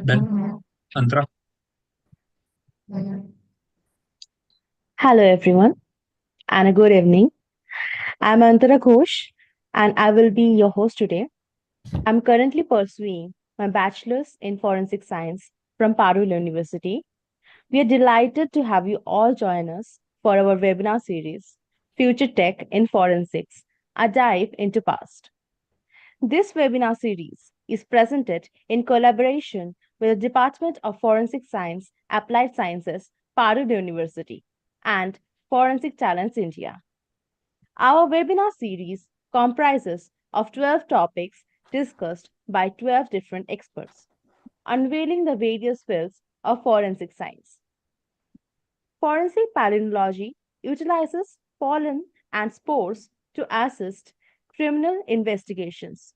Then, Antra. Hello, everyone, and a good evening. I'm Antara Ghosh, and I will be your host today. I'm currently pursuing my bachelor's in forensic science from Parul University. We are delighted to have you all join us for our webinar series, Future Tech in Forensics, a dive into past. This webinar series is presented in collaboration with the Department of Forensic Science, Applied Sciences, Parul University, and Forensic Talents India. Our webinar series comprises of 12 topics discussed by 12 different experts, unveiling the various fields of forensic science. Forensic palynology utilizes pollen and spores to assist criminal investigations.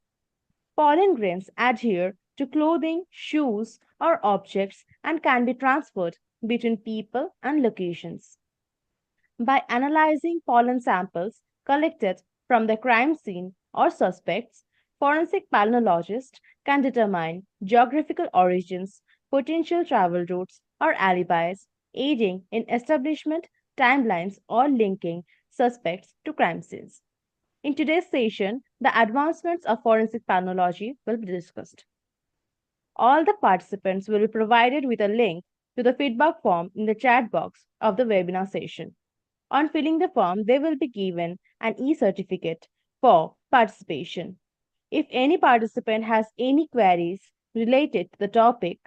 Pollen grains adhere to clothing, shoes, or objects and can be transferred between people and locations. By analyzing pollen samples collected from the crime scene or suspects, forensic palynologists can determine geographical origins, potential travel routes, or alibis, aiding in establishment timelines or linking suspects to crime scenes. In today's session, the advancements of forensic palynology will be discussed. All the participants will be provided with a link to the feedback form in the chat box of the webinar session. On filling the form, they will be given an e-certificate for participation. If any participant has any queries related to the topic,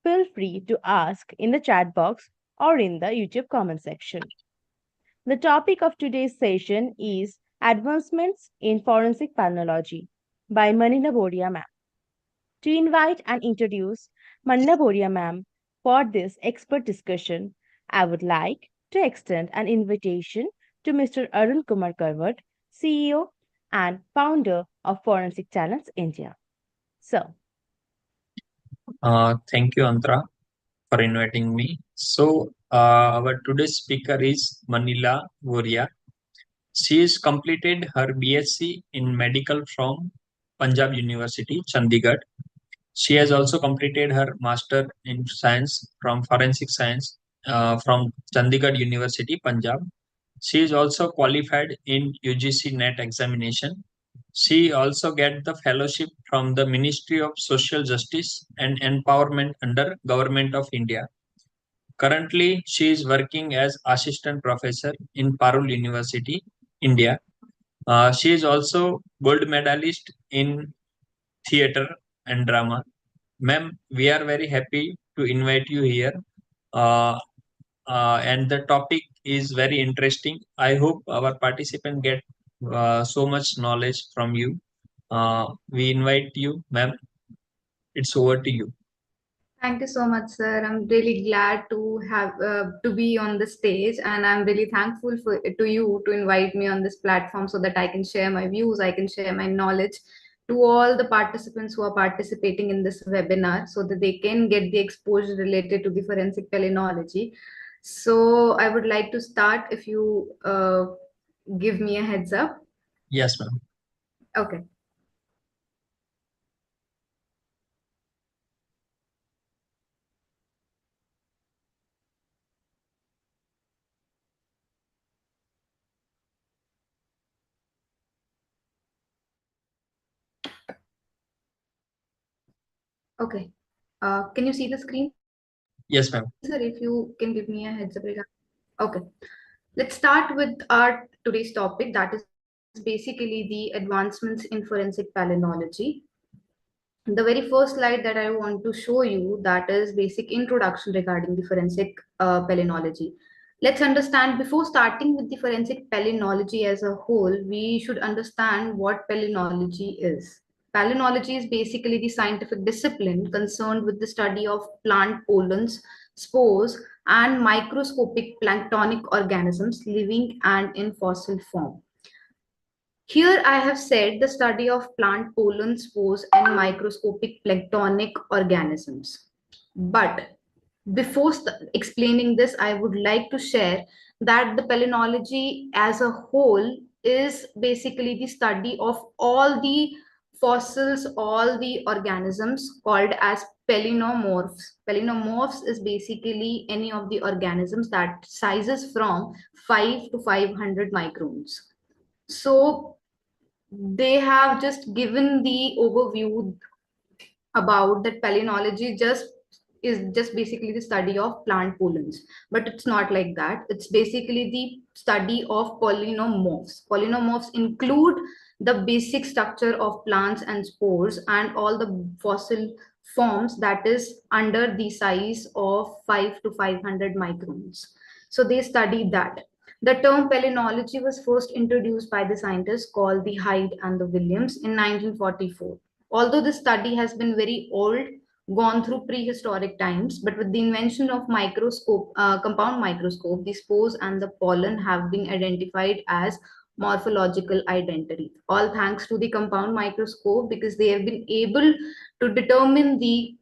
feel free to ask in the chat box or in the YouTube comment section. The topic of today's session is Advancements in Forensic Palynology by Manila Bhoria ma'am. To invite and introduce Manila Bhoria ma'am for this expert discussion, I would like to extend an invitation to Mr. Arun Kumar Karwat, CEO and founder of Forensic Talents India. So, Thank you, Antra, for inviting me. So, our today's speaker is Manila Bhoria. She has completed her BSc in medical from Punjab University, Chandigarh. She has also completed her master in science from forensic science from Chandigarh University, Punjab. She is also qualified in UGC NET examination. She also get the fellowship from the Ministry of Social Justice and Empowerment under Government of India. Currently, she is working as assistant professor in Parul University, India. She is also gold medalist in theater and drama. Ma'am, we are very happy to invite you here. Uh, and the topic is very interesting. I hope our participant get so much knowledge from you. We invite you, ma'am. It's over to you. Thank you so much, sir. I'm really glad to have to be on the stage, and I'm really thankful to you to invite me on this platform so that I can share my views, I can share my knowledge to all the participants who are participating in this webinar, so that they can get the exposure related to the forensic palynology. So I would like to start if you give me a heads up. Yes, ma'am. Okay. Okay. Can you see the screen, sir? If you Yes, can ma'am. give me a heads up regarding. Okay. Let's start with our today's topic, that is basically the advancements in forensic palynology. The very first slide that I want to show you, that is basic introduction regarding the forensic palynology. Let's understand, before starting with the forensic palynology as a whole, we should understand what palynology is. Palynology is basically the scientific discipline concerned with the study of plant pollens, spores, and microscopic planktonic organisms living and in fossil form. Here I have said the study of plant pollen, spores, and microscopic planktonic organisms. But before explaining this, I would like to share that the palynology as a whole is basically the study of all the fossils, all the organisms called as palynomorphs. Palynomorphs is basically any of the organisms that sizes from 5 to 500 microns. So they have just given the overview about that palynology just is just basically the study of plant pollens, but it's not like that. It's basically the study of polynomorphs include the basic structure of plants and spores and all the fossil forms that is under the size of 5 to 500 microns. So they studied that. The term palynology was first introduced by the scientists called the Hyde and the Williams in 1944. Although this study has been very old, gone through prehistoric times, but with the invention of compound microscope, the spores and the pollen have been identified as morphological identity. All thanks to the compound microscope, because they have been able to determine the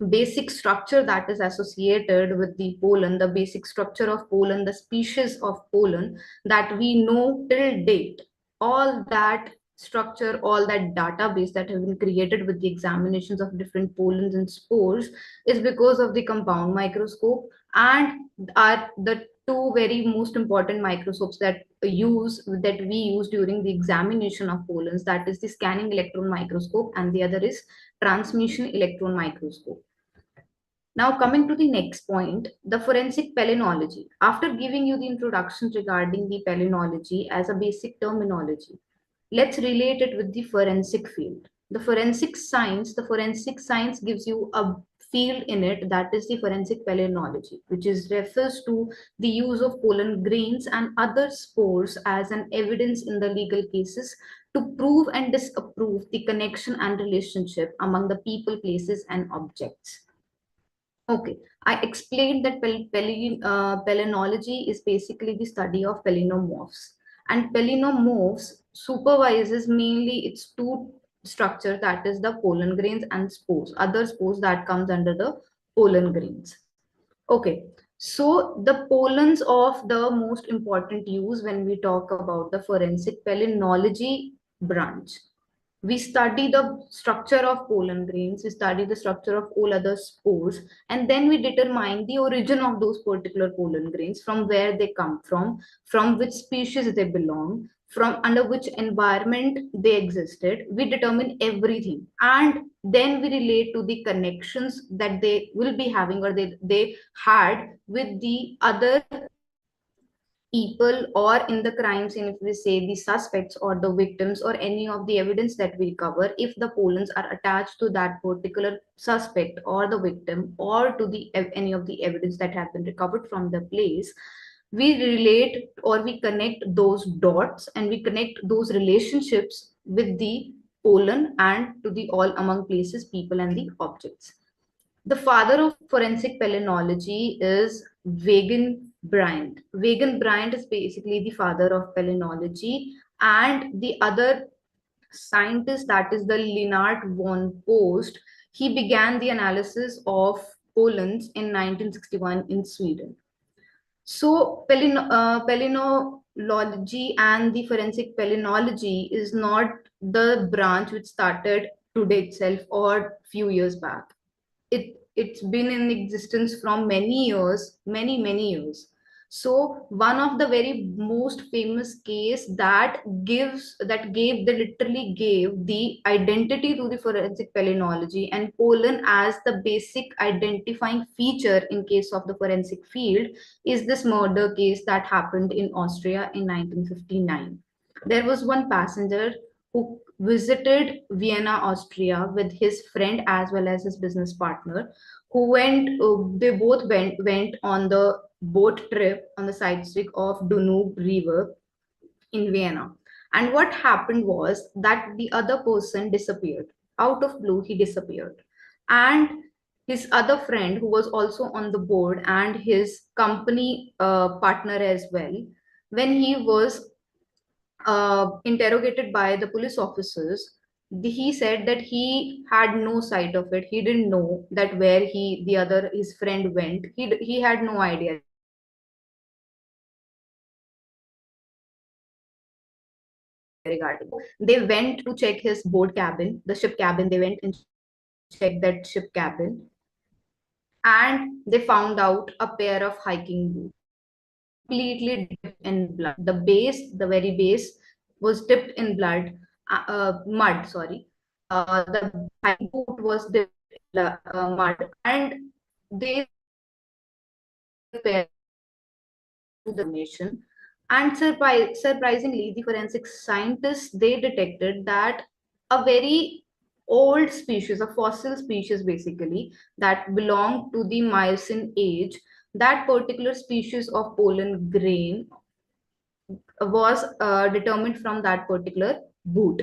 basic structure that is associated with the pollen, the basic structure of pollen, the species of pollen that we know till date. All that structure, all that database that have been created with the examinations of different pollens and spores is because of the compound microscope, and are the two very most important microscopes that we use during the examination of pollens, that is the scanning electron microscope and the other is transmission electron microscope. Now, coming to the next point, the forensic palynology. After giving you the introduction regarding the palynology as a basic terminology, let's relate it with the forensic field. The forensic science gives you a field in it, that is the forensic palynology, which is refers to the use of pollen grains and other spores as an evidence in the legal cases to prove and disapprove the connection and relationship among the people, places, and objects. Okay, I explained that palynology is basically the study of palynomorphs, and palynomorphs supervises mainly its two structure, that is the pollen grains and spores, other spores that comes under the pollen grains. Okay, so the pollens of the most important use when we talk about the forensic palynology branch. We study the structure of pollen grains, we study the structure of all other spores, and then we determine the origin of those particular pollen grains, from where they come from which species they belong, from under which environment they existed. We determine everything, and then we relate to the connections that they will be having or they had with the other people, or in the crime scene, if we say the suspects or the victims or any of the evidence that we recover, if the pollens are attached to that particular suspect or the victim, or to the any of the evidence that have been recovered from the place, we relate or we connect those dots and we connect those relationships with the pollen and to the all among places, people, and the objects. The father of forensic palynology is Wagen Bryant. Wagen Bryant is basically the father of palynology, and the other scientist, that is the Leonard von Post, he began the analysis of pollens in 1961 in Sweden. So, palynology and the forensic palynology is not the branch which started today itself or few years back. It's been in existence from many years, many years. So one of the very most famous case that gave the literally gave the identity to the forensic palynology and pollen as the basic identifying feature in case of the forensic field is this murder case that happened in Austria in 1959. There was one passenger who visited Vienna, Austria with his friend as well as his business partner, who they both went on the boat trip on the side street of Danube River in Vienna. And what happened was that the other person disappeared. Out of blue, he disappeared. And his other friend, who was also on the board, and his company partner as well, when he was interrogated by the police officers, he said that he had no sight of it. He didn't know that where the other his friend went. He had no idea regarding it. So they went to check his board cabin, the ship cabin. They went and checked that ship cabin, and they found out a pair of hiking boots completely dipped in blood. The very base was dipped in blood, mud, sorry. The hiking boot was dipped in mud, and they surprisingly the pair of boots matched to the nation. And surprisingly, the forensic scientists, they detected that a very old species, a fossil species basically, that belonged to the Miocene age, that particular species of pollen grain was determined from that particular boot.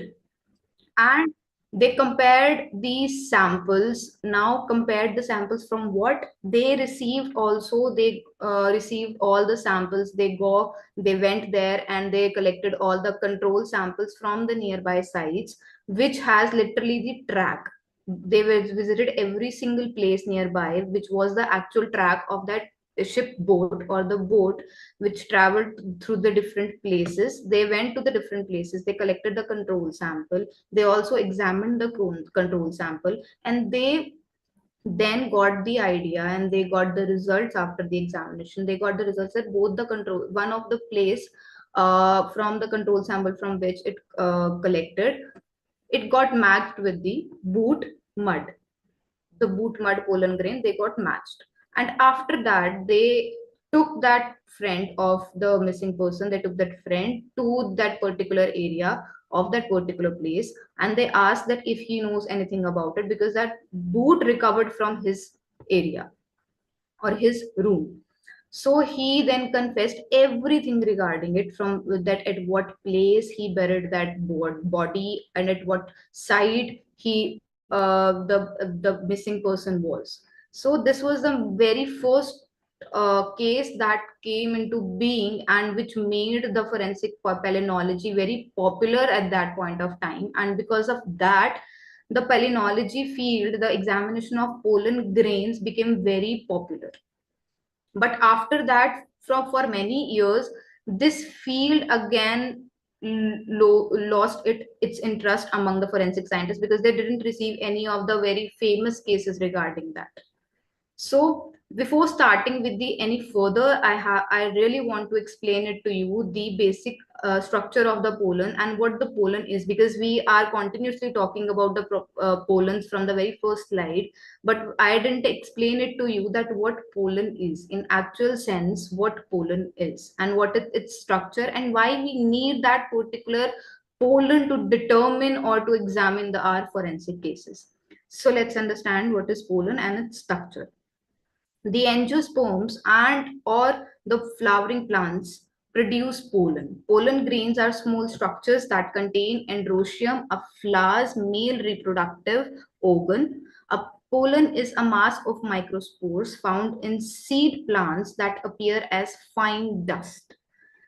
And they compared these samples, now compared the samples from what they received. Also they received all the samples. They went there and they collected all the control samples from the nearby sites, which has literally the track. They visited every single place nearby, which was the actual track of that ship boat or the boat which traveled through the different places. They went to the different places, they collected the control sample, they also examined the control sample, and they then got the idea and they got the results. After the examination, they got the results that both the control, one of the place from the control sample from which it collected, it got matched with the boot mud. The boot mud pollen grain, they got matched. And after that, they took that friend of the missing person, they took that friend to that particular area of that particular place, and they asked that if he knows anything about it, because that boot recovered from his area or his room. So he then confessed everything regarding it, from that at what place he buried that body and at what site the missing person was. So this was the very first case that came into being and which made the forensic palynology very popular at that point of time. And because of that, the palynology field, the examination of pollen grains, became very popular. But after that, for many years, this field again lost its interest among the forensic scientists, because they didn't receive any of the very famous cases regarding that. So before starting with the any further, I really want to explain it to you, the basic structure of the pollen and what the pollen is, because we are continuously talking about the pollens from the very first slide, but I didn't explain it to you that what pollen is in actual sense, what pollen is and what its structure, and why we need that particular pollen to determine or to examine the our forensic cases. So let's understand what is pollen and its structure. The angiosperms and or the flowering plants produce pollen. Pollen grains are small structures that contain androecium, a flower's male reproductive organ. A pollen is a mass of microspores found in seed plants that appear as fine dust.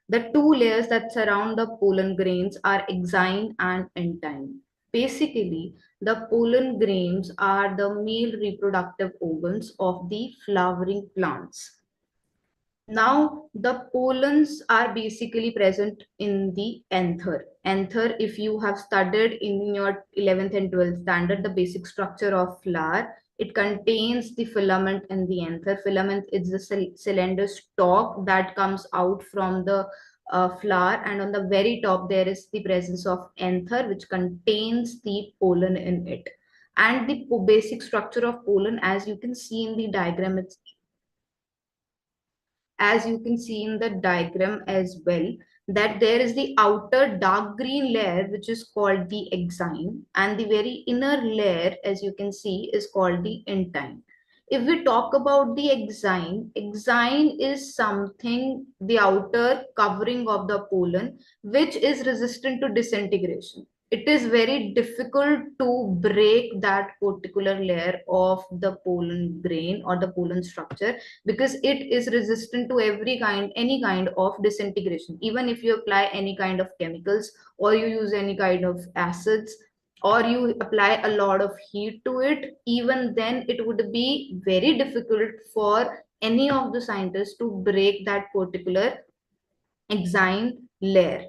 The two layers that surround the pollen grains are exine and intine. Basically, the pollen grains are the male reproductive organs of the flowering plants. Now, the pollens are basically present in the anther. Anther, if you have studied in your 11th and 12th standard, the basic structure of flower, it contains the filament in the anther. Filament is the cylinder stalk that comes out from the flower, and on the very top there is the presence of anther, which contains the pollen in it. And the basic structure of pollen, as you can see in the diagram, as you can see in the diagram as well, that there is the outer dark green layer which is called the exine, and the very inner layer, as you can see, is called the intine. If we talk about the exine, exine is something, the outer covering of the pollen, which is resistant to disintegration. it is very difficult to break that particular layer of the pollen grain or the pollen structure, because it is resistant to any kind of disintegration. Even if you apply any kind of chemicals, or you use any kind of acids, or you apply a lot of heat to it, even then it would be very difficult for any of the scientists to break that particular exine layer.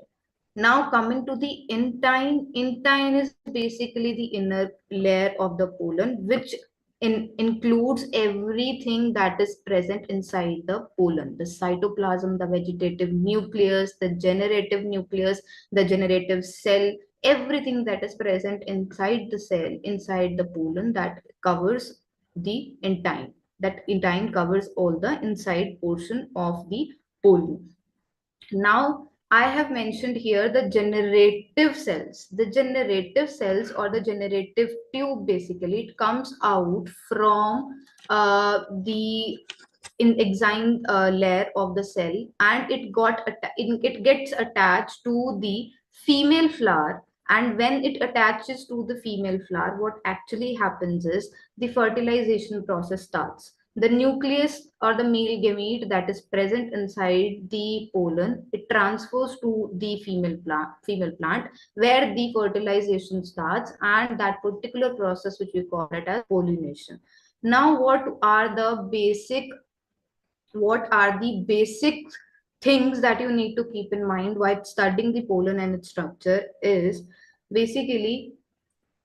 Now coming to the intine, intine is basically the inner layer of the pollen, which includes everything that is present inside the pollen: the cytoplasm, the vegetative nucleus, the generative nucleus, the generative cell, everything that is present inside the cell, inside the pollen, that covers the intine. That intine covers all the inside portion of the pollen. Now, I have mentioned here the generative cells. The generative cells, or the generative tube, basically, it comes out from the in exine layer of the cell, and it gets attached to the female flower. And when it attaches to the female flower, what actually happens is the fertilization process starts. The nucleus, or the male gamete that is present inside the pollen, it transfers to the female plant, where the fertilization starts, and that particular process, which we call it as pollination. Now, what are the basic things that you need to keep in mind while studying the pollen and its structure is basically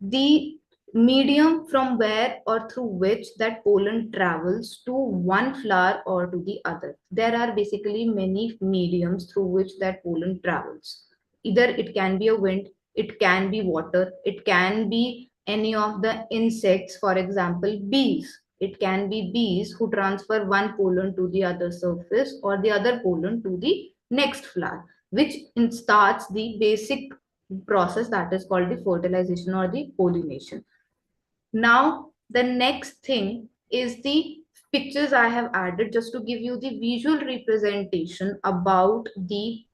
the medium from where or through which that pollen travels to one flower or to the other. There are basically many mediums through which that pollen travels. Either it can be a wind, it can be water, it can be any of the insects, for example, bees. It can be bees who transfer one pollen to the other surface, or the other pollen to the next flower, which starts the basic process that is called the fertilization or the pollination. Now, the next thing is the pictures I have added just to give you the visual representation about the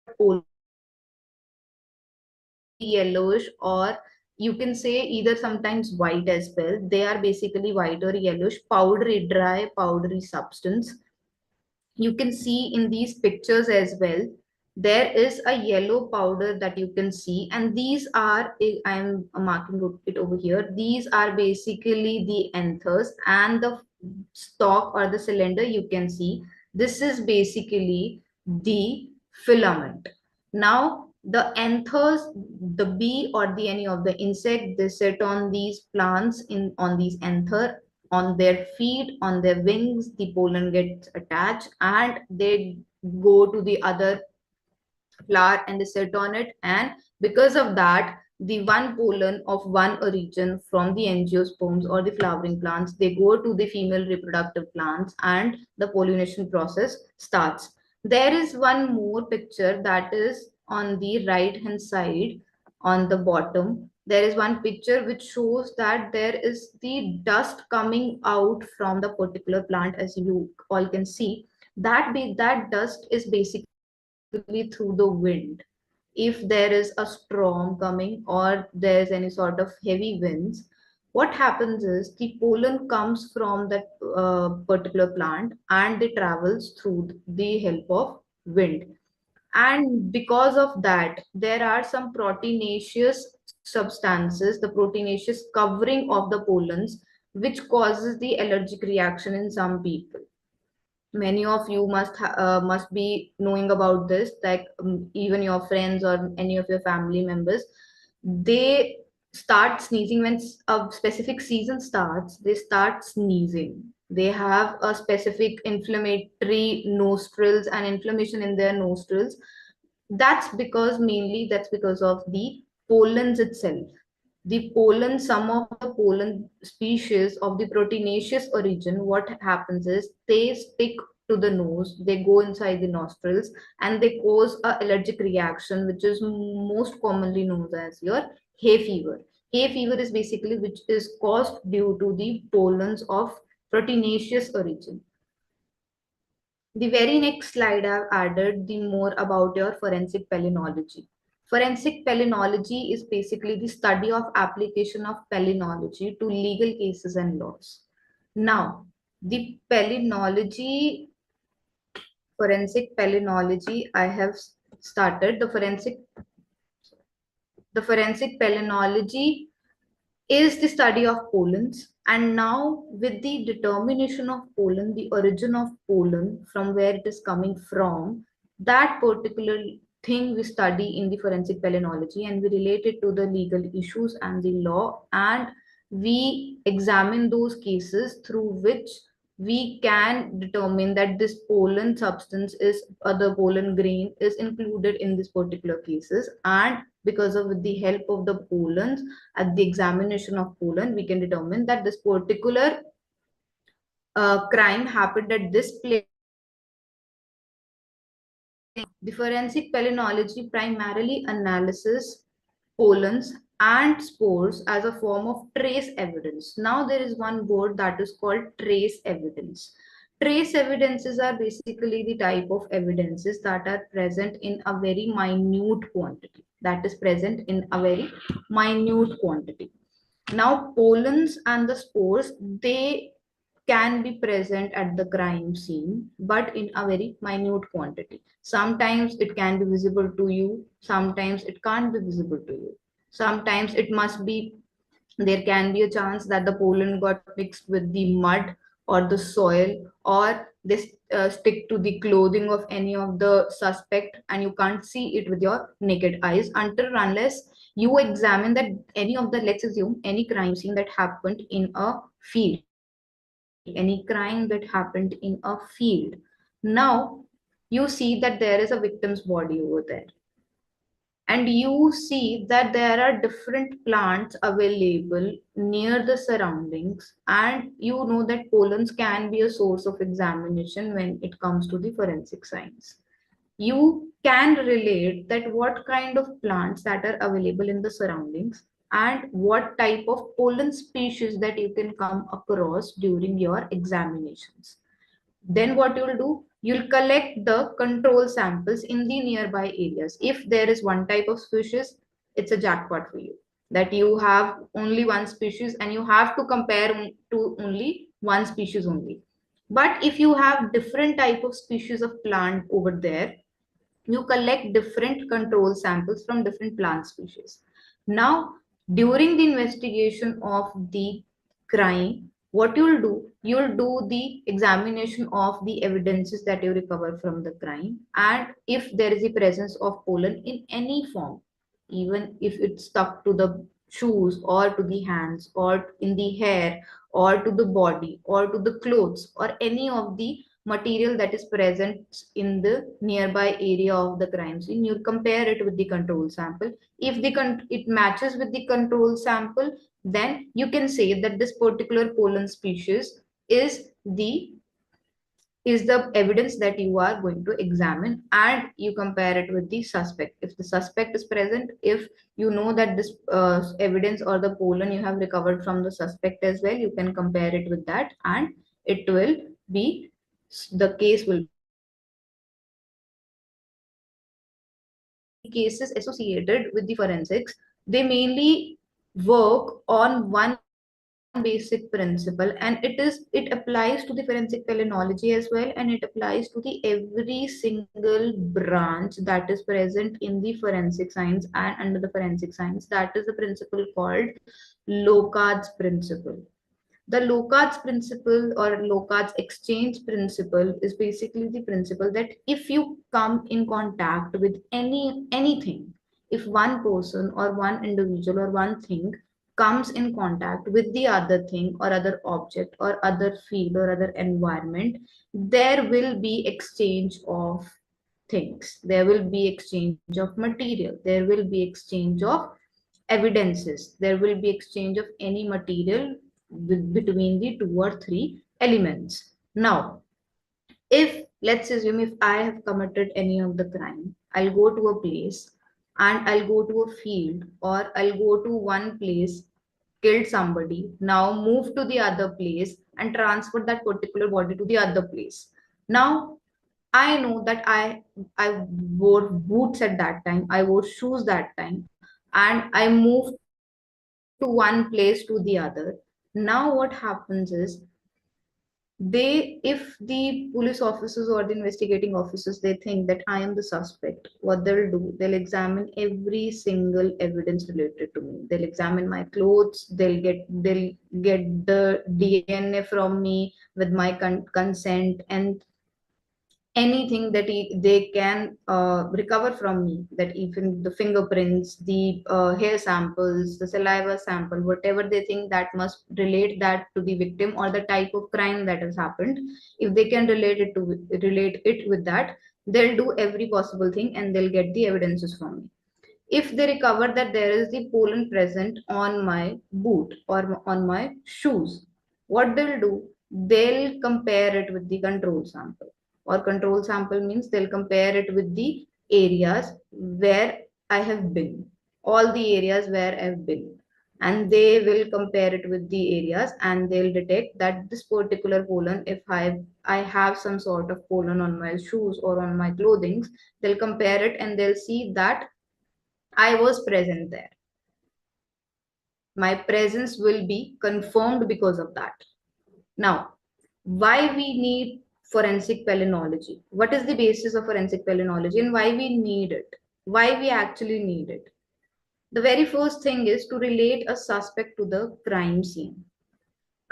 what pollen looks like. They are basically yellowish, or you can say either sometimes white as well. They are basically white or yellowish, powdery, dry, powdery substance. You can see in these pictures as well, there is a yellow powder that you can see, and these are, I'm marking it over here, these are basically the anthers, and the stalk or the cylinder you can see, this is basically the filament. Now the anthers, the bee or the any of the insect, they sit on these plants, in on these anther. On their feet, on their wings, the pollen gets attached, and they go to the other flower and they sit on it. And because of that, the one pollen of one origin from the angiosperms or the flowering plants, they go to the female reproductive plants, and the pollination process starts. There is one more picture that is on the right hand side. On the bottom, there is one picture which shows that there is the dust coming out from the particular plant, as you all can see. That dust is basically through the wind. If there is a storm coming, or there's any sort of heavy winds, what happens is the pollen comes from that particular plant, and it travels through the help of wind. And because of that, there are some proteinaceous substances, the proteinaceous covering of the pollens, which causes the allergic reaction in some people. Many of you must be knowing about this, like even your friends or any of your family members, they start sneezing when a specific season starts. They start sneezing, they have a specific inflammatory nostrils and inflammation in their nostrils. That's because of the pollens itself. The pollen, some of the pollen species of the proteinaceous origin, what happens is they stick to the nose, they go inside the nostrils, and they cause a allergic reaction, which is most commonly known as your hay fever. Hay fever is basically which is caused due to the pollens of proteinaceous origin. The very next slide I've added the more about your forensic palynology. Forensic palynology is basically the study of application of palynology to legal cases and laws. Now, the palynology, forensic palynology, I have started the forensic palynology is the study of pollens. And now, with the determination of pollen, the origin of pollen, from where it is coming from, that particular thing we study in the forensic palynology, and we relate it to the legal issues and the law, and we examine those cases through which we can determine that this pollen substance is, the pollen grain is included in this particular cases. And because of, with the help of the pollens, at the examination of pollen, we can determine that this particular crime happened at this place. The forensic palynology primarily analyzes pollens and spores as a form of trace evidence. Now there is one word that is called trace evidence. Trace evidences are basically the type of evidences that are present in a very minute quantity. That is present in a very minute quantity. Now, pollens and the spores, they can be present at the crime scene, but in a very minute quantity. Sometimes it can be visible to you, sometimes it can't be visible to you. Sometimes it must be, there can be a chance that the pollen got mixed with the mud or the soil, or they stick to the clothing of any of the suspect, and you can't see it with your naked eyes until unless you examine that any of the, let's assume any crime scene that happened in a field, any crime that happened in a field. Now you see that there is a victim's body over there, and you see that there are different plants available near the surroundings, and you know that pollens can be a source of examination when it comes to the forensic science. You can relate that what kind of plants that are available in the surroundings and what type of pollen species that you can come across during your examinations. Then what you'll do, you'll collect the control samples in the nearby areas. If there is one type of species, it's a jackpot for you, that you have only one species and you have to compare to only one species only. But if you have different type of species of plant over there, you collect different control samples from different plant species. Now, during the investigation of the crime, what you'll do the examination of the evidences that you recover from the crime, and if there is a presence of pollen in any form, even if it's stuck to the shoes or to the hands or in the hair or to the body or to the clothes or any of the material that is present in the nearby area of the crime scene, you compare it with the control sample. If it matches with the control sample, then you can say that this particular pollen species is the evidence that you are going to examine, and you compare it with the suspect. If the suspect is present, if you know that this evidence or the pollen you have recovered from the suspect as well, you can compare it with that, and it will be, the case will be solved. The cases associated with the forensics, they mainly work on one basic principle, and it applies to the forensic palynology as well, and it applies to the every single branch that is present in the forensic science and under the forensic science. That is the principle called Locard's principle. The Locard's principle or Locard's exchange principle is basically the principle that if you come in contact with anything, if one person or one individual or one thing comes in contact with the other thing or other object or other field or other environment, there will be exchange of things, there will be exchange of material, there will be exchange of evidences, there will be exchange of any material between the two or three elements. Now, if let's assume if I have committed any of the crime, I'll go to a place and I'll go to a field, or I'll go to one place, killed somebody, now move to the other place and transfer that particular body to the other place. Now I know that I wore boots at that time, I wore shoes that time, and I moved to one place to the other. Now what happens is, if the police officers or the investigating officers, they think that I am the suspect, what they'll do, they'll examine every single evidence related to me. They'll examine my clothes, they'll get the DNA from me with my consent, and anything that they can recover from me, that even the fingerprints, the hair samples, the saliva sample, whatever they think that must relate that to the victim or the type of crime that has happened, if they can relate it with that, they'll do every possible thing and they'll get the evidences from me. If they recover that there is the pollen present on my boot or on my shoes, what they'll do, they'll compare it with the control sample. Or control sample means they'll compare it with the areas where I have been, all the areas where I've been. And they will compare it with the areas and they'll detect that this particular pollen, if I have some sort of pollen on my shoes or on my clothing, they'll compare it and they'll see that I was present there. My presence will be confirmed because of that. Now, why we need forensic palynology? What is the basis of forensic palynology and why we need it? Why we actually need it? The very first thing is to relate a suspect to the crime scene.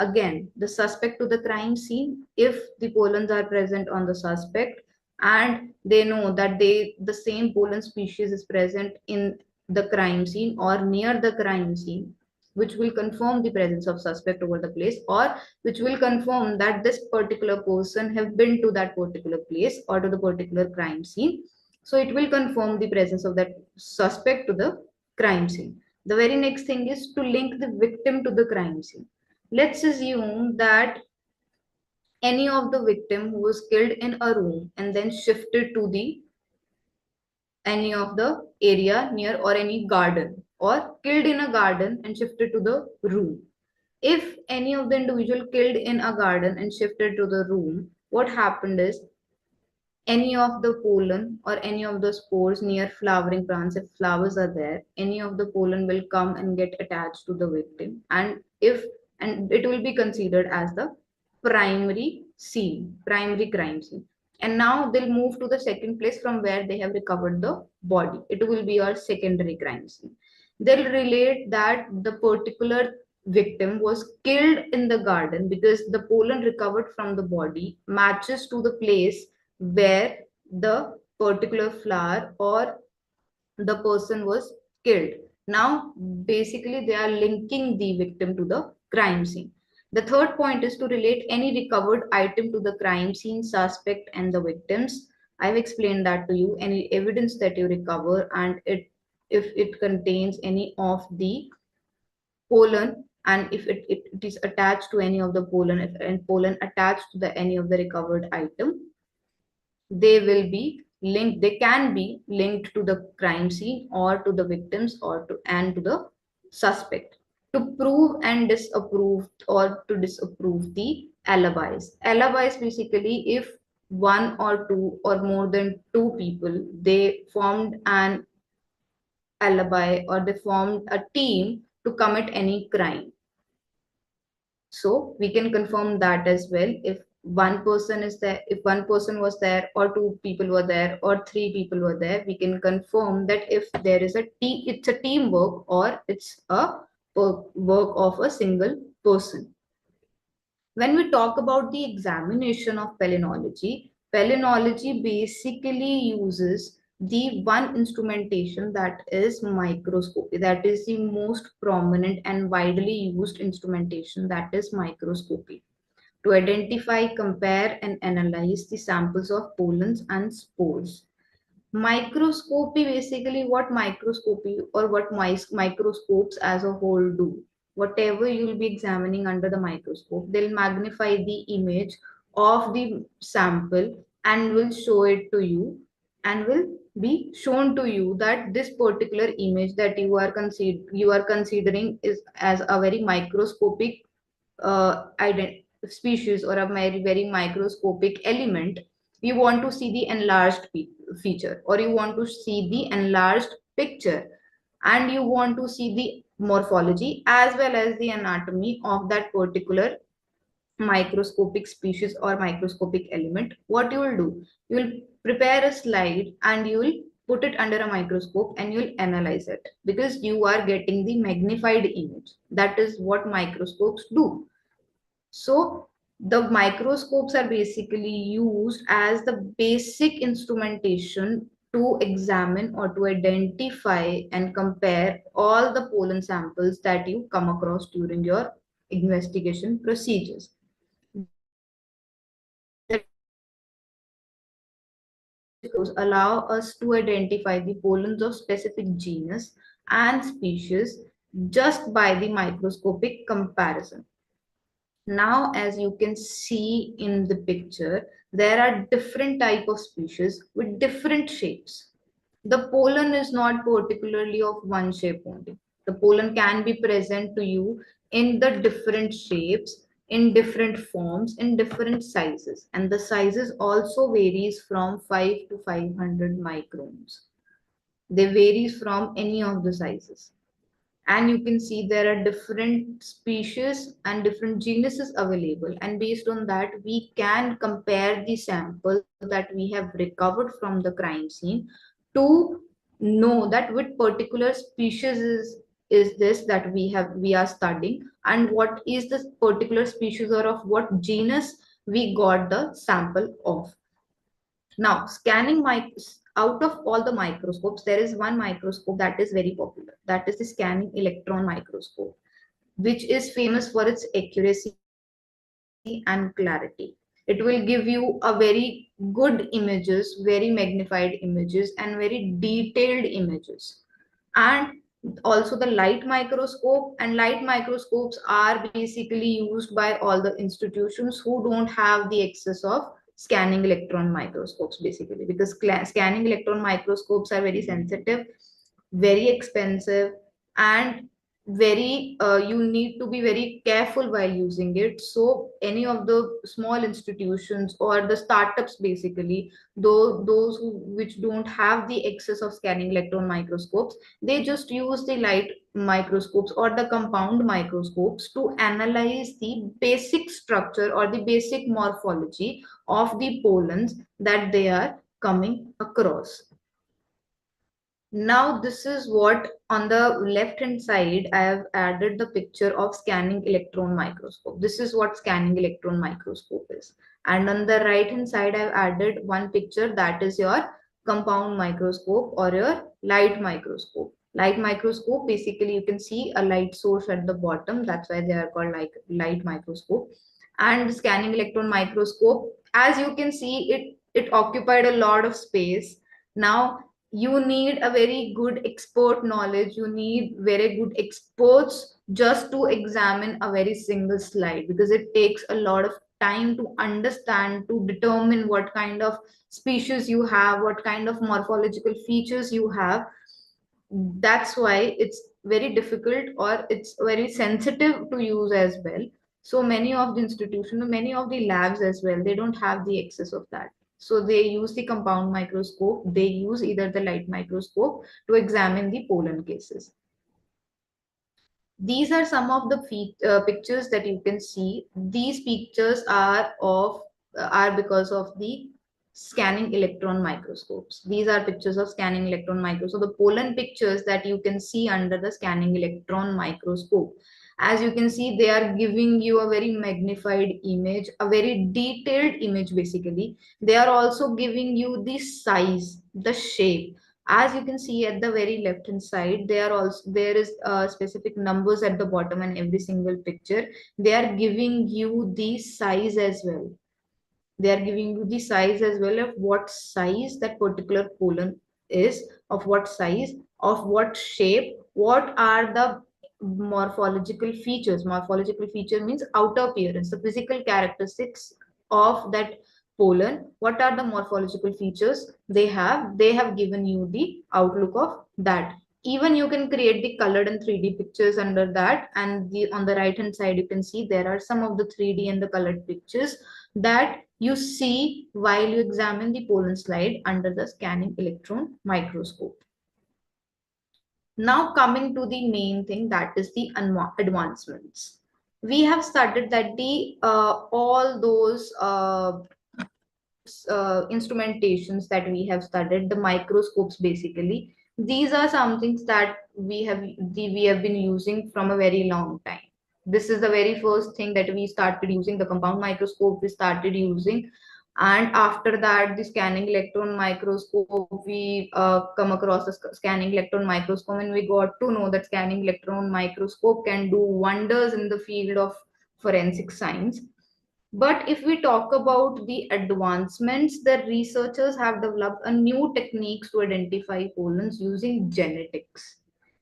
Again, the suspect to the crime scene, if the pollens are present on the suspect and they know that the same pollen species is present in the crime scene or near the crime scene, which will confirm the presence of suspect over the place, or which will confirm that this particular person have been to that particular place or to the particular crime scene. So it will confirm the presence of that suspect to the crime scene. The very next thing is to link the victim to the crime scene. Let's assume that any of the victim who was killed in a room and then shifted to the any of the area near or any garden, or killed in a garden and shifted to the room. If any of the individual killed in a garden and shifted to the room, what happened is any of the pollen or any of the spores near flowering plants, if flowers are there, any of the pollen will come and get attached to the victim, and it will be considered as the primary crime scene. And now they'll move to the second place from where they have recovered the body, it will be our secondary crime scene. They'll relate that the particular victim was killed in the garden because the pollen recovered from the body matches to the place where the particular flower or the person was killed. Now, basically, they are linking the victim to the crime scene. The third point is to relate any recovered item to the crime scene, suspect, and the victims. I've explained that to you. Any evidence that you recover, and if it contains any of the pollen, and if it is attached to any of the pollen, if and pollen attached to the any of the recovered item, they will be linked, they can be linked to the crime scene or to the victims or to the suspect. To prove and disapprove, or to disapprove the alibis, basically if one or two or more than two people, they formed an alibi or they formed a team to commit any crime. So we can confirm that as well. If one person is there, if one person was there, or two people were there, or three people were there, we can confirm that if there is a team, it's a teamwork or it's a work of a single person. When we talk about the examination of palynology, palynology basically uses the one instrumentation that is microscopy. That is the most prominent and widely used instrumentation, that is microscopy, to identify, compare, and analyze the samples of pollens and spores. Microscopy, basically what microscopy or what microscopes as a whole do, whatever you'll be examining under the microscope, they'll magnify the image of the sample and will show it to you, and will be shown to you that this particular image that you are considering is as a very microscopic species or a very very microscopic element, you want to see the enlarged feature, or you want to see the enlarged picture, and you want to see the morphology as well as the anatomy of that particular microscopic species or microscopic element, what you will do, you will prepare a slide and you will put it under a microscope and you will analyze it, because you are getting the magnified image. That is what microscopes do. So the microscopes are basically used as the basic instrumentation to examine or to identify and compare all the pollen samples that you come across during your investigation procedures. Allow us to identify the pollens of specific genus and species just by the microscopic comparison. Now, as you can see in the picture, there are different type of species with different shapes. The pollen is not particularly of one shape only. The pollen can be present to you in the different shapes, in different forms, in different sizes, and the sizes also varies from 5 to 500 microns. They varies from any of the sizes, and you can see there are different species and different genuses available, and based on that we can compare the sample that we have recovered from the crime scene to know that which particular species is this that we are studying, and what is this particular species or of what genus we got the sample of. Now, scanning out of all the microscopes, there is one microscope that is very popular. That is the scanning electron microscope, which is famous for its accuracy and clarity. It will give you a very good images, very magnified images, and very detailed images. And also the light microscope, and light microscopes are basically used by all the institutions who don't have the access of scanning electron microscopes, basically because scanning electron microscopes are very sensitive, very expensive, and very you need to be very careful while using it. So any of the small institutions or the startups, basically those who which don't have the access of scanning electron microscopes, they just use the light microscopes or the compound microscopes to analyze the basic structure or the basic morphology of the pollens that they are coming across. Now, this is what on the left hand side I have added the picture of scanning electron microscope. This is what scanning electron microscope is. And on the right hand side, I've added one picture that is your compound microscope or your light microscope. Light microscope, basically, you can see a light source at the bottom. That's why they are called like light microscope. And scanning electron microscope, as you can see, it occupied a lot of space. Now you need a very good expert knowledge, you need very good experts just to examine a very single slide, because it takes a lot of time to understand, to determine what kind of species you have, what kind of morphological features you have. That's why it's very difficult or it's very sensitive to use as well. So many of the institutions, many of the labs as well, they don't have the access of that. So they use the compound microscope, they use either the light microscope to examine the pollen cases. These are some of the pictures that you can see. These pictures are because of the scanning electron microscopes. These are pictures of scanning electron microscope. So the pollen pictures that you can see under the scanning electron microscope, as you can see, they are giving you a very magnified image, a very detailed image. Basically, they are also giving you the size, the shape. As you can see at the very left hand side, there is specific numbers at the bottom, and every single picture they are giving you the size as well. They are giving you the size as well of what size that particular pollen is, of what size, of what shape, what are the morphological features. Morphological feature means outer appearance, the physical characteristics of that pollen. What are the morphological features they have given you the outlook of that. Even you can create the colored and 3D pictures under that, and on the right hand side you can see there are some of the 3D and the colored pictures that you see while you examine the pollen slide under the scanning electron microscope. Now coming to the main thing, that is the advancements. We have studied that the all those instrumentations that we have studied, the microscopes basically, these are some things that we have been using from a very long time. This is the very first thing that we started using, the compound microscope we started using. And after that, the scanning electron microscope, we come across the scanning electron microscope, and we got to know that scanning electron microscope can do wonders in the field of forensic science. But if we talk about the advancements, the researchers have developed a new techniques to identify pollens using genetics.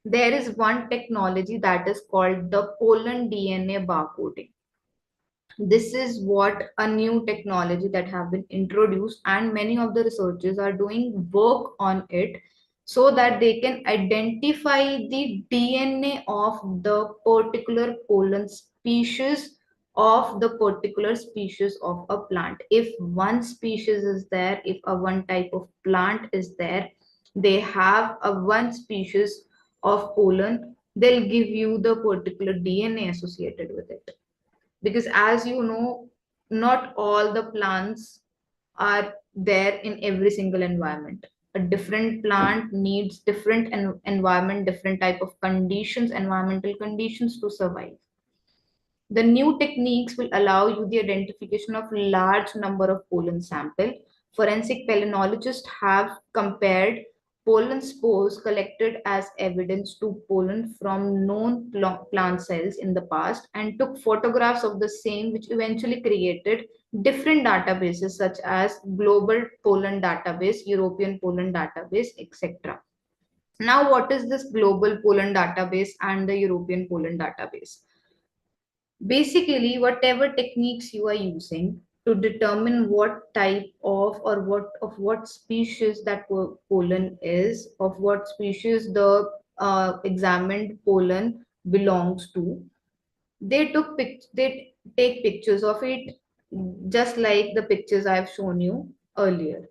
There is one technology that is called the pollen DNA barcoding. This is what a new technology that have been introduced, and many of the researchers are doing work on it so that they can identify the DNA of the particular pollen species of the particular species of a plant. If one species is there, if a one type of plant is there, they have a one species of pollen, they'll give you the particular DNA associated with it. Because as you know, not all the plants are there in every single environment. A different plant needs different environment, different type of conditions, environmental conditions to survive. The new techniques will allow you the identification of large number of pollen sample. Forensic palynologists have compared pollen spores collected as evidence to pollen from known plant cells in the past and took photographs of the same, which eventually created different databases such as Global Pollen Database, European Pollen Database, etc. Now, what is this Global Pollen Database and the European Pollen Database? Basically, whatever techniques you are using to determine what type of or what species that pollen is, of what species the examined pollen belongs to, they take pictures of it, just like the pictures I've shown you earlier.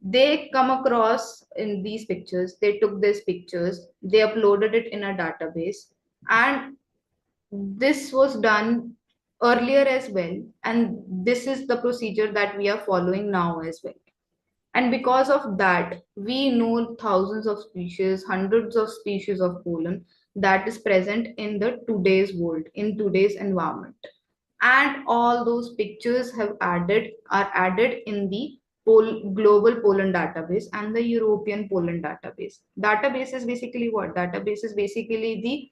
They come across in these pictures, they took these pictures, they uploaded it in a database, and this was done earlier as well, and this is the procedure that we are following now as well. And because of that, we know thousands of species, hundreds of species of pollen that is present in the today's world, in today's environment. And all those pictures are added in the global pollen database and the European pollen database. Database is basically what? Database is basically the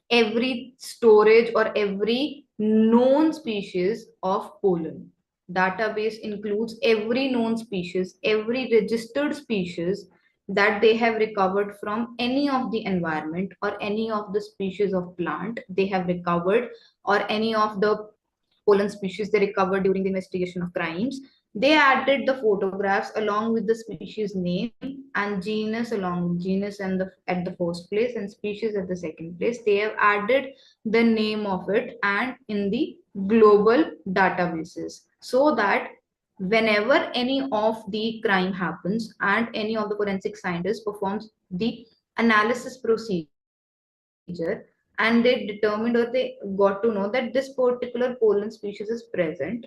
every storage or every known species of pollen. Database includes every known species, every registered species that they have recovered from any of the environment or any of the species of plant they have recovered, or any of the pollen species they recovered during the investigation of crimes. They added the photographs along with the species name and genus, along with genus and at the first place and species at the second place. They have added the name of it and in the global databases, so that whenever any of the crime happens and any of the forensic scientist performs the analysis procedure, and they determined or they got to know that this particular pollen species is present,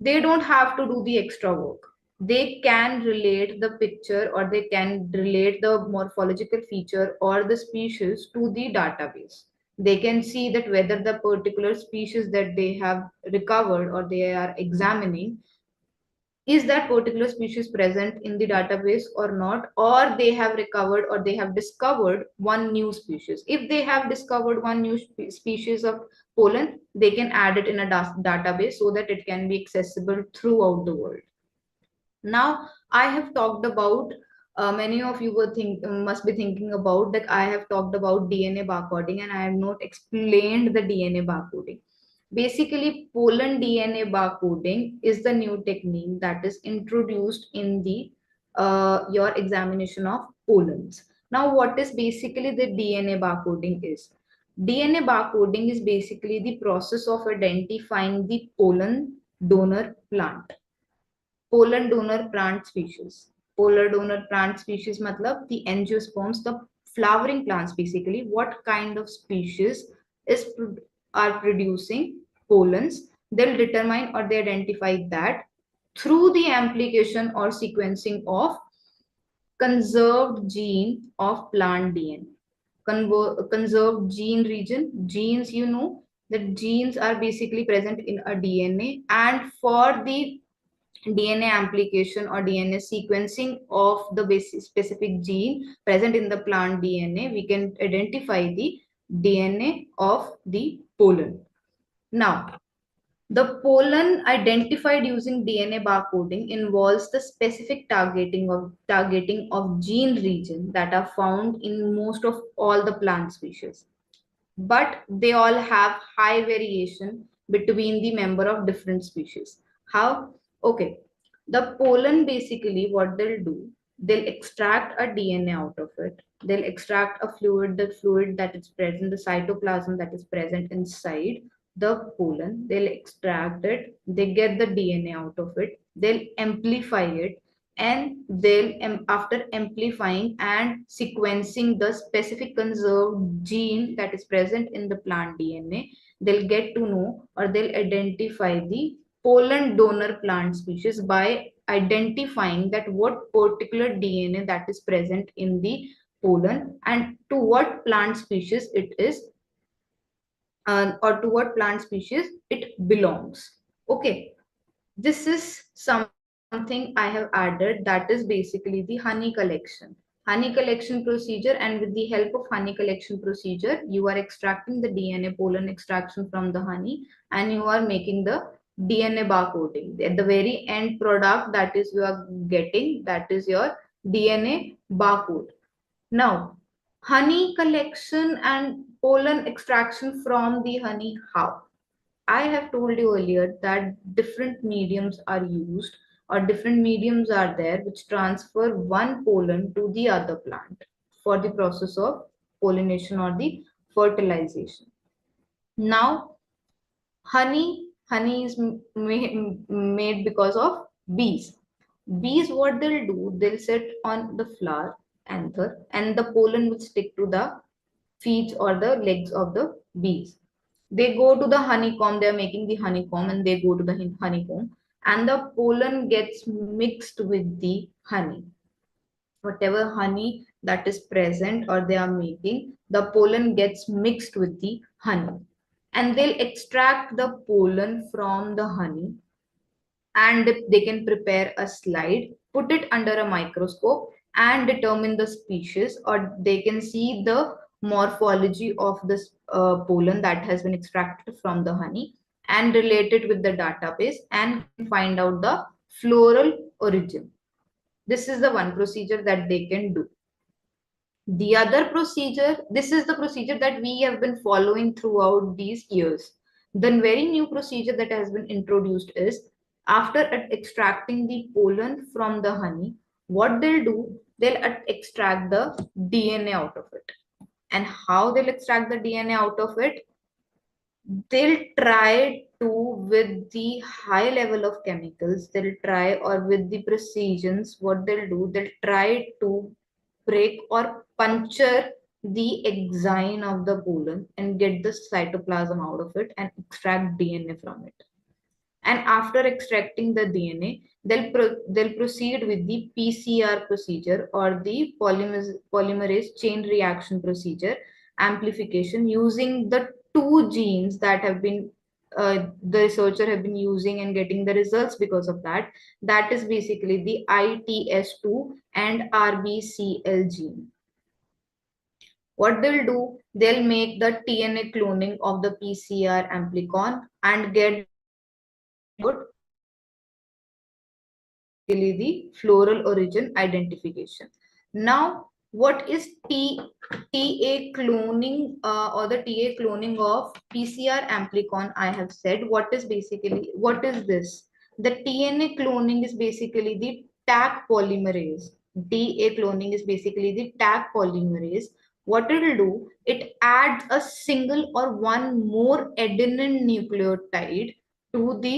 they don't have to do the extra work. They can relate the picture or they can relate the morphological feature or the species to the database. They can see that whether the particular species that they have recovered or they are examining, is that particular species present in the database or not, or they have recovered or they have discovered one new species. If they have discovered one new species of pollen, they can add it in a database so that it can be accessible throughout the world. Now, I have talked about, many of you must be thinking about that I have talked about DNA barcoding and I have not explained the DNA barcoding. Basically, pollen DNA barcoding is the new technique that is introduced in the your examination of pollens. Now, what is basically the DNA barcoding is? DNA barcoding is basically the process of identifying the pollen donor plant. Pollen donor plant species. Polar donor plant species matlab the angiosperms, the flowering plants basically. What kind of species is are producing pollens? They'll determine or they identify that through the amplification or sequencing of conserved gene of plant DNA. Conserved gene region. Genes, you know that genes are basically present in a DNA, and for the DNA amplification or DNA sequencing of the basic specific gene present in the plant DNA, we can identify the DNA of the pollen. Now, the pollen identified using DNA barcoding involves the specific targeting of gene region that are found in most of all the plant species, but they all have high variation between the member of different species. How? Okay, the pollen basically what they'll do, they'll extract a DNA out of it. They'll extract a fluid, the fluid that is present, the cytoplasm that is present inside the pollen. They'll extract it, they get the DNA out of it, they'll amplify it, and they'll after amplifying and sequencing the specific conserved gene that is present in the plant DNA, they'll get to know or they'll identify the pollen donor plant species by identifying that what particular DNA that is present in the pollen and to what plant species it is, or to what plant species it belongs. Okay, this is something I have added, that is basically the honey collection. Honey collection procedure, and with the help of honey collection procedure, you are extracting the DNA pollen extraction from the honey and you are making the DNA barcoding. At the very end product that is you are getting, that is your DNA barcode. Now, honey collection and pollen extraction from the honey, how? I have told you earlier that different mediums are used or different mediums are there which transfer one pollen to the other plant for the process of pollination or the fertilization. Now, honey is made because of bees. Bees, what they'll do, they'll sit on the flower anther and the pollen will stick to the feet or the legs of the bees. They go to the honeycomb, they're making the honeycomb and they go to the honeycomb and the pollen gets mixed with the honey. Whatever honey that is present or they are making, the pollen gets mixed with the honey. And they'll extract the pollen from the honey and they can prepare a slide, put it under a microscope and determine the species, or they can see the morphology of this pollen that has been extracted from the honey and relate it with the database and can find out the floral origin. This is the one procedure that they can do. The other procedure, this is the procedure that we have been following throughout these years. The very new procedure that has been introduced is after extracting the pollen from the honey, what they'll do, they'll extract the DNA out of it. And how they'll extract the DNA out of it? They'll try to, with the high level of chemicals, they'll try, or with the precisions, what they'll do, they'll try to break or puncture the exine of the pollen and get the cytoplasm out of it and extract DNA from it. And after extracting the DNA, they'll proceed with the PCR procedure or the polymerase chain reaction procedure amplification using the two genes that have been the researcher have been using and getting the results because of that. That is basically the ITS2 and RBCL gene. What they'll do, they'll make the TNA cloning of the PCR amplicon and get the output, basically the floral origin identification. Now, what is TA cloning or the TA cloning of PCR amplicon? I have said what is this? The TNA cloning is basically the Taq polymerase. TA cloning is basically the Taq polymerase. what it will do, it adds a single or one more adenine nucleotide to the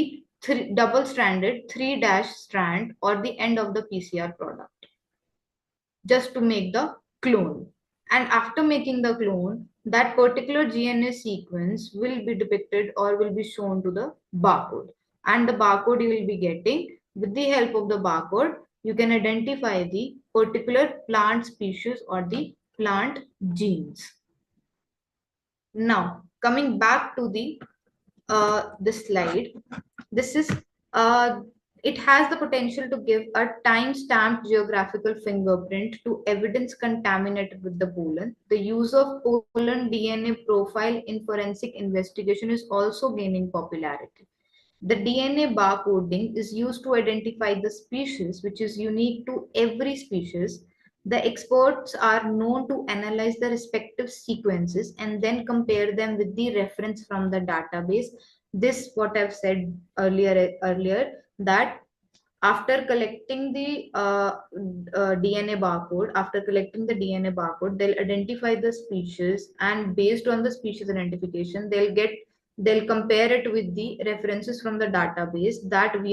double stranded 3 dash strand or the end of the PCR product, just to make the clone. And after making the clone, that particular GNA sequence will be depicted or will be shown to the barcode. And the barcode you will be getting, with the help of the barcode, you can identify the particular plant species or the plant genes. Now, coming back to the slide, this is uh, it has the potential to give a time-stamped geographical fingerprint to evidence contaminated with the pollen. The use of pollen DNA profile in forensic investigation is also gaining popularity. The DNA barcoding is used to identify the species, which is unique to every species. The experts are known to analyze the respective sequences and then compare them with the reference from the database. This, what I've said earlier, that after collecting the DNA barcode, they'll identify the species, and based on the species identification, they'll compare it with the references from the database that we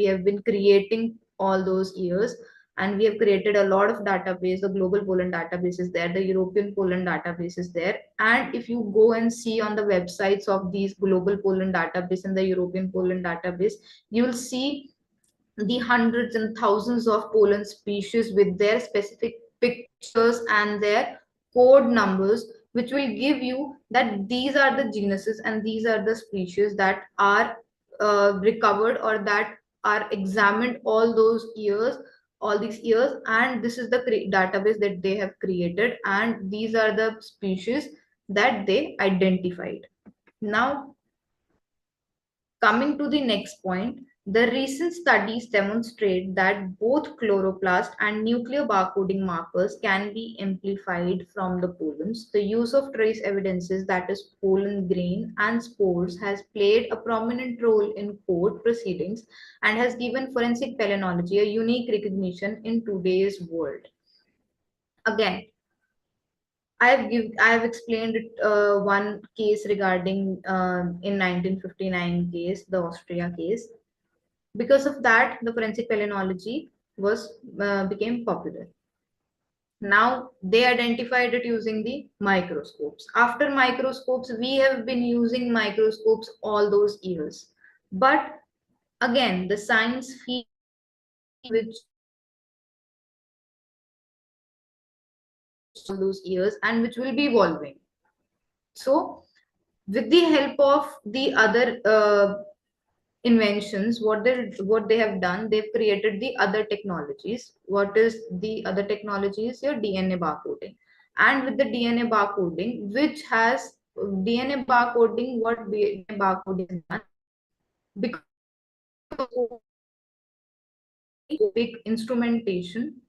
have been creating all those years. And we have created a lot of database. The global pollen database is there, the European pollen database is there, and if you go and see on the websites of these global pollen database and the European pollen database, you will see the hundreds and thousands of pollen species with their specific pictures and their code numbers, which will give you that these are the genuses and these are the species that are recovered or that are examined all these years, and this is the database that they have created, and these are the species that they identified. Now, coming to the next point, the recent studies demonstrate that both chloroplast and nuclear barcoding markers can be amplified from the pollens. The use of trace evidences, that is pollen grain and spores, has played a prominent role in court proceedings and has given forensic palynology a unique recognition in today's world. Again, I have explained it, one case regarding in 1959 case, the Austria case. Because of that, the forensic palynology was became popular. Now they identified it using the microscopes. After microscopes, we have been using microscopes all those years. But again, the science field which all those years and which will be evolving. So, with the help of the other inventions, what they have done, they've created the other technologies. What is the other technologies? Your DNA barcoding. And with the DNA barcoding, which has DNA barcoding, what DNA barcoding is done, because big instrumentation,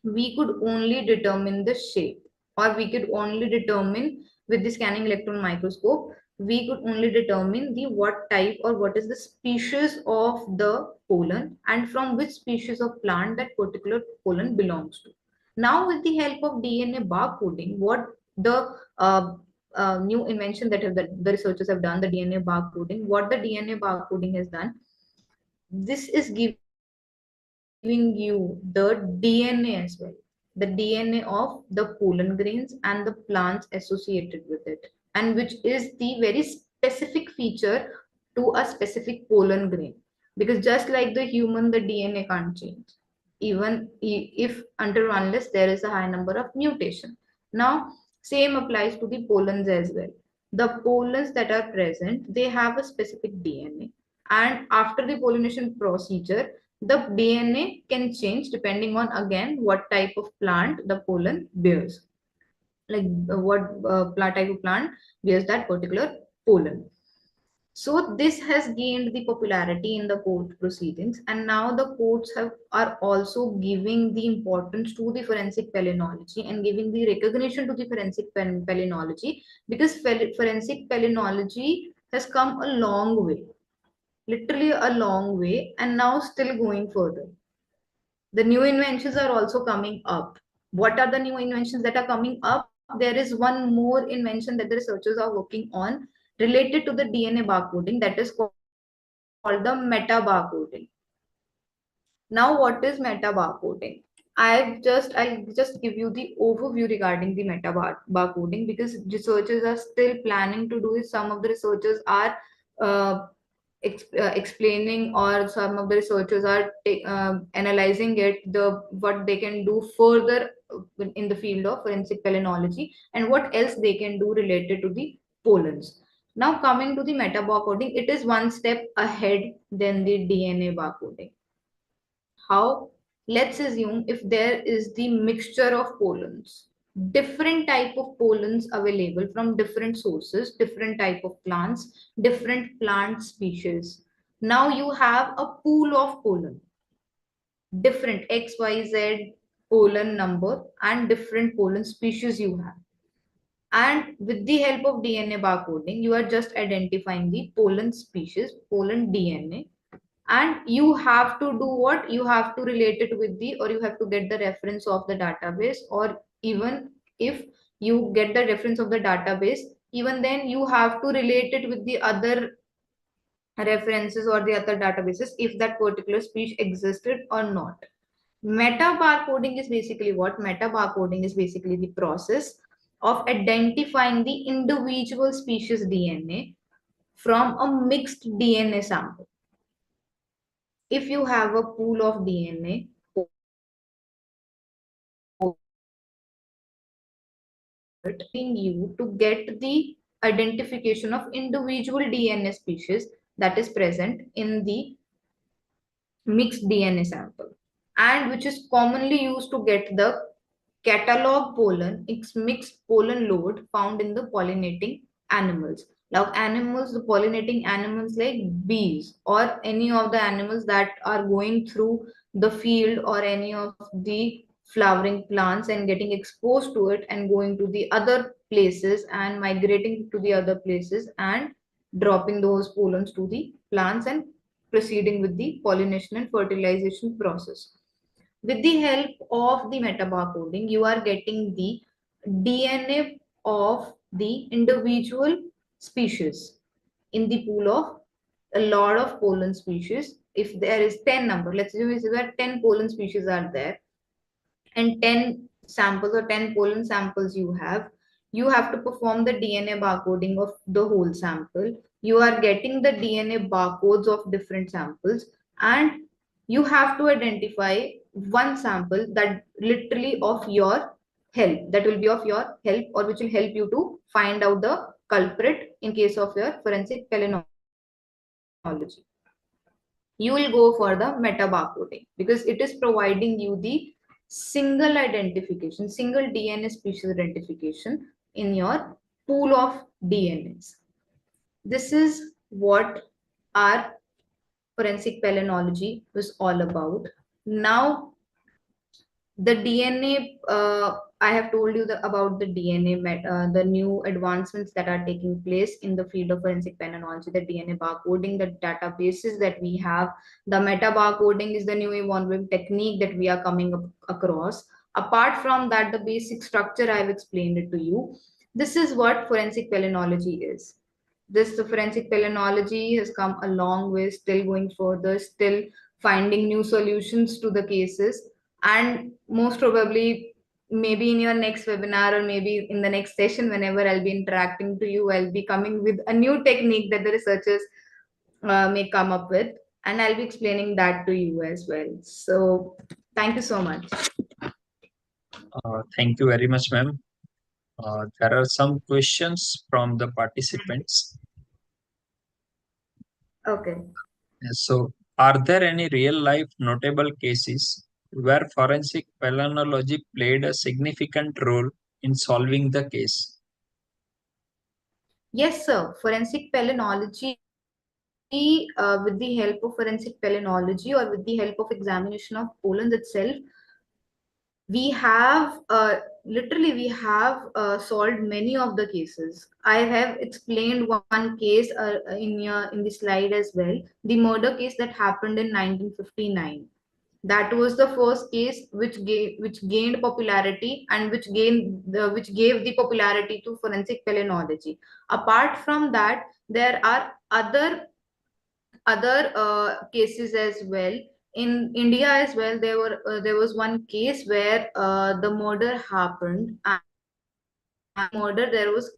we could only determine the shape, or we could only determine with the scanning electron microscope, we could only determine the what type or what is the species of the pollen and from which species of plant that particular pollen belongs to. Now with the help of DNA barcoding, what the new invention that the researchers have done, the DNA barcoding, what the DNA barcoding has done, this is giving you the DNA as well, the DNA of the pollen grains and the plants associated with it, and which is the very specific feature to a specific pollen grain. Because just like the human, the DNA can't change, even if until unless there is a high number of mutation. Now, same applies to the pollens as well. The pollens that are present, they have a specific DNA, and after the pollination procedure, the DNA can change depending on again what type of plant the pollen bears, like what type of plant bears that particular pollen. So this has gained the popularity in the court proceedings, and now the courts are also giving the importance to the forensic palynology and giving the recognition to the forensic palynology, because forensic palynology has come a long way, literally a long way, and now still going further. The new inventions are also coming up. What are the new inventions that are coming up? There is one more invention that the researchers are working on related to the DNA barcoding, that is called the meta barcoding. Now, what is meta barcoding? I'll just give you the overview regarding the barcoding, because researchers are still planning to do it. Some of the researchers are uh, explaining, or some of the researchers are analyzing it, the what they can do further in the field of forensic palynology, and what else they can do related to the pollens. Now, coming to the meta barcoding, it is one step ahead than the DNA barcoding. How? Let's assume if there is the mixture of pollens, different type of pollens available from different sources, different type of plants, different plant species. Now you have a pool of pollen, different XYZ pollen number, and different pollen species you have. And with the help of DNA barcoding, you are just identifying the pollen species, pollen DNA, and you have to do what? You have to relate it with the, or you have to get the reference of the database, or even if you get the reference of the database, even then you have to relate it with the other references or the other databases if that particular speech existed or not. Meta barcoding is basically what? Meta barcoding is basically the process of identifying the individual species DNA from a mixed DNA sample. If you have a pool of DNA, you to get the identification of individual DNA species that is present in the mixed DNA sample, and which is commonly used to get the catalog pollen, its mixed pollen load found in the pollinating animals. Now, animals, the pollinating animals like bees or any of the animals that are going through the field, or any of the flowering plants and getting exposed to it and going to the other places and migrating to the other places and dropping those pollens to the plants and proceeding with the pollination and fertilization process. With the help of the metabarcoding, you are getting the DNA of the individual species in the pool of a lot of pollen species. If there is 10 number, let's assume there 10 pollen species are there, and 10 samples or 10 pollen samples you have to perform the DNA barcoding of the whole sample. You are getting the DNA barcodes of different samples, and you have to identify one sample that literally of your help, that will be of your help, or which will help you to find out the culprit in case of your forensic palynology. You will go for the meta barcoding because it is providing you the single identification, single DNA species identification in your pool of DNAs. This is what our forensic palynology was all about. Now, the DNA, I have told you about the DNA, the new advancements that are taking place in the field of forensic palynology, the DNA barcoding, the databases that we have. The meta barcoding is the new evolving technique that we are coming up across. Apart from that, the basic structure I've explained it to you. This is what forensic palynology is. This the forensic palynology has come a long way, still going further, still finding new solutions to the cases, and most probably maybe in your next webinar, or maybe in the next session, whenever I'll be interacting to you, I'll be coming with a new technique that the researchers may come up with, and I'll be explaining that to you as well. So thank you so much. Thank you very much, ma'am. There are some questions from the participants. Okay. So, are there any real life notable cases where forensic palynology played a significant role in solving the case? Yes, sir. Forensic palynology, with the help of forensic palynology, or with the help of examination of pollens itself, we have literally we have solved many of the cases. I have explained one case in the slide as well, the murder case that happened in 1959. That was the first case which gained popularity and which gave the popularity to forensic palynology. Apart from that, there are other cases as well. In India as well, there was one case where the murder happened, and in the murder there was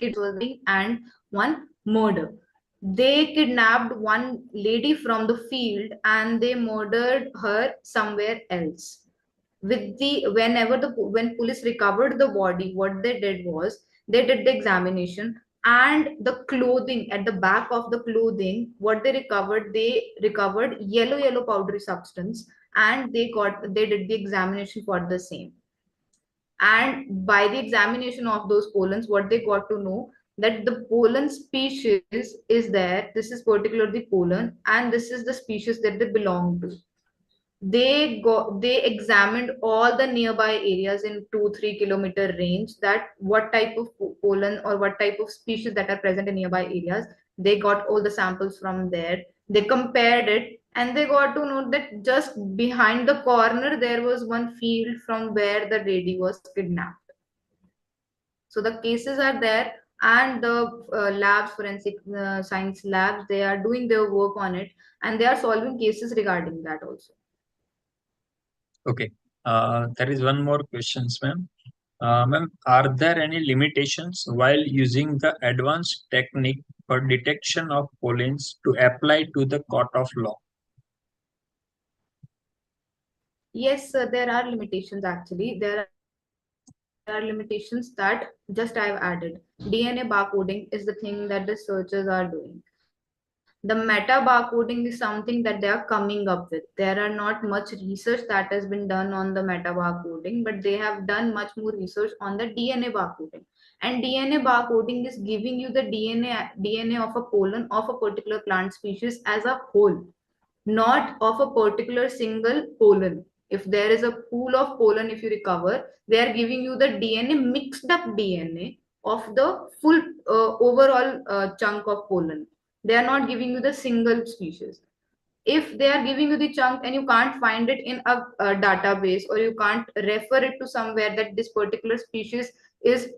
kidnapping and one murder. They kidnapped one lady from the field and they murdered her somewhere else. With the whenever the when police recovered the body, what they did was they did the examination, and the clothing, at the back of the clothing, what they recovered yellow powdery substance, and they did the examination for the same. And by the examination of those pollens, what they got to know, that the pollen species is there, this is particular the pollen, and this is the species that they belong to. They examined all the nearby areas in 2-3 kilometer range, that what type of pollen or what type of species that are present in nearby areas. They got all the samples from there, they compared it, and they got to know that just behind the corner there was one field from where the lady was kidnapped. So the cases are there, and the labs, forensic science labs, they are doing their work on it, and they are solving cases regarding that also. Okay. There is one more questions, ma'am. Ma'am, are there any limitations while using the advanced technique for detection of pollens to apply to the court of law? Yes, there are limitations actually. There are limitations that just I've added. DNA barcoding is the thing that the searchers are doing. The meta barcoding is something that they are coming up with. There are not much research that has been done on the meta barcoding, but they have done much more research on the DNA barcoding. And DNA barcoding is giving you the DNA of a pollen of a particular plant species as a whole, not of a particular single pollen. If there is a pool of pollen, if you recover, they are giving you the DNA, mixed up DNA of the full overall chunk of pollen. They are not giving you the single species. If they are giving you the chunk and you can't find it in a database, or you can't refer it to somewhere that this particular species is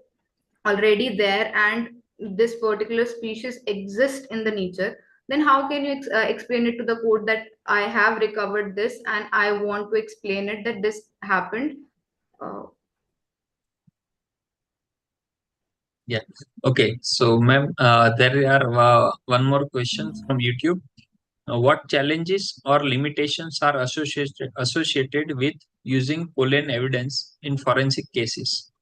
already there and this particular species exists in the nature, then how can you explain it to the court that I have recovered this and I want to explain it that this happened? uh, Yeah. Okay. So, ma'am, there are one more question from YouTube. What challenges or limitations are associated with using pollen evidence in forensic cases?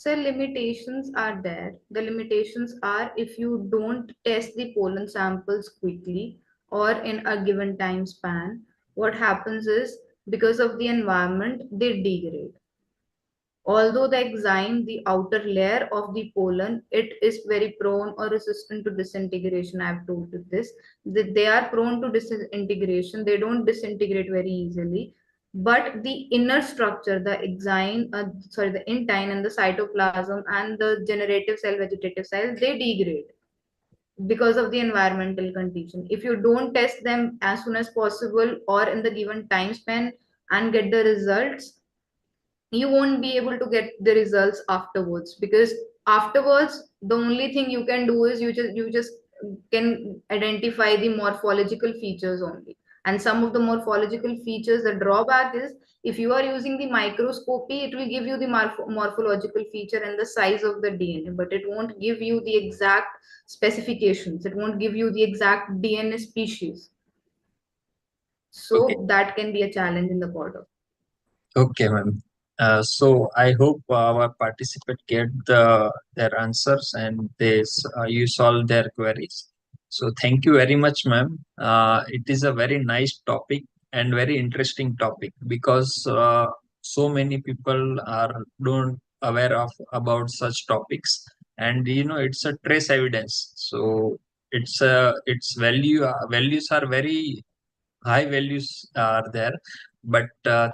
so limitations are there. The limitations are, if you don't test the pollen samples quickly or in a given time span, what happens is, because of the environment, they degrade. Although the enzyme, the outer layer of the pollen, it is very prone or resistant to disintegration. I've told you this. They are prone to disintegration. They don't disintegrate very easily. But the inner structure, the the intine and the cytoplasm and the generative cell, vegetative cells, they degrade because of the environmental condition. If you don't test them as soon as possible or in the given time span and get the results, you won't be able to get the results afterwards, because afterwards the only thing you can do is you just can identify the morphological features only. And some of the morphological features, the drawback is, if you are using the microscopy, it will give you the morphological feature and the size of the DNA, but it won't give you the exact specifications, it won't give you the exact DNA species. Okay. So that can be a challenge in the court of. Okay, ma'am. So I hope our participant get their answers and you solve their queries. So thank you very much, ma'am. It is a very nice topic and very interesting topic because so many people are don't aware of about such topics, and it's a trace evidence. So its values are very high values are there. But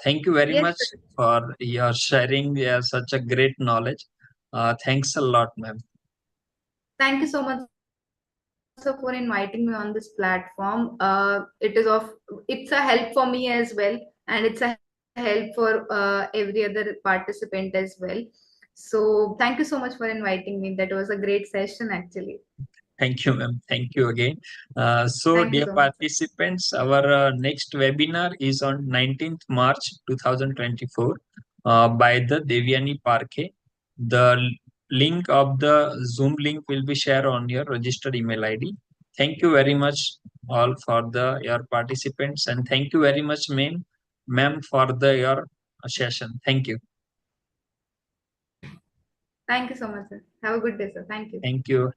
thank you very Yes, much for your sharing such a great knowledge. Thanks a lot, ma'am. thank you so much, Sagar. It was a pleasure. sir, for inviting me on this platform. It's a help for me as well, and it's a help for every other participant as well. So thank you so much for inviting me. That was a great session, actually. Thank you, ma'am. Thank you again. So, Thank you dear so much, sir. participants, our next webinar is on 19th March 2024 by the Devyani Parke. The link of the Zoom link will be shared on your registered email ID. Thank you very much all for the your participants, and thank you very much, ma'am, for the your session. Thank you. Thank you so much, sir. Have a good day, sir. Thank you. Thank you.